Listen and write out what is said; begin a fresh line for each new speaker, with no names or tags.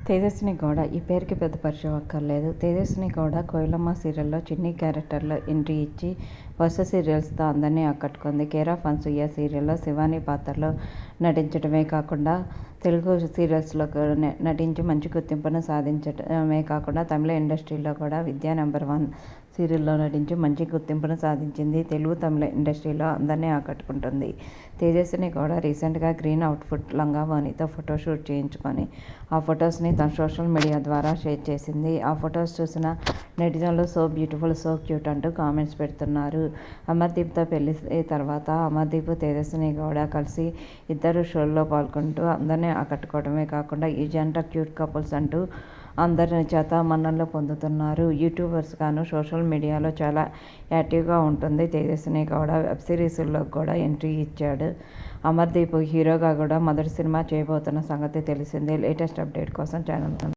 తేజస్విని గౌడ ఈ పేరుకి పెద్ద పరిచయం అక్కర్లేదు. తేజస్విని గౌడ కోయిలమ్మ సీరియల్లో చిన్ని క్యారెక్టర్లో ఎంట్రీ ఇచ్చి వరుస సీరియల్స్తో అందరినీ ఆకట్టుకుంది. కేర్ ఆఫ్ అనసూయ సీరియల్లో శివాని పాత్రలో నటించడమే కాకుండా తెలుగు సీరియల్స్లో నటించి మంచి గుర్తింపును సాధించడమే కాకుండా తమిళ ఇండస్ట్రీలో కూడా విద్యా నంబర్ 1 సీరియల్లో నటించి మంచి గుర్తింపును సాధించింది. తెలుగు తమిళ ఇండస్ట్రీలో అందరినీ ఆకట్టుకుంటుంది. తేజస్విని గౌడ రీసెంట్గా గ్రీన్ అవుట్ఫిట్ లంగా ఓణితో ఫోటోషూట్ చేయించుకొని ఆ ఫొటోస్ని తన సోషల్ మీడియా ద్వారా షేర్ చేసింది. ఆ ఫొటోస్ చూసిన నెటిజన్లు సో బ్యూటిఫుల్, సో క్యూట్ అంటూ కామెంట్స్ పెడుతున్నారు. అమర్దీప్తో పెళ్లి తర్వాత అమర్దీప్, తేజస్విని గౌడ కలిసి ఇద్దరు షోల్లో పాల్గొంటూ అందరినీ ఆకట్టుకోవడమే కాకుండా ఈ జంట క్యూట్ కపుల్స్ అంటూ అందరి చేత మన్ననలు పొందుతున్నారు. యూట్యూబర్స్ గాను సోషల్ మీడియాలో చాలా యాక్టివ్గా ఉంటుంది తేజస్విని గౌడ. వెబ్ సిరీస్లో కూడా ఎంట్రీ ఇచ్చాడు. అమర్దీప్ హీరోగా కూడా మొదటి సినిమా చేయబోతున్న సంగతి తెలిసిందే. లేటెస్ట్ అప్డేట్ కోసం ఛానల్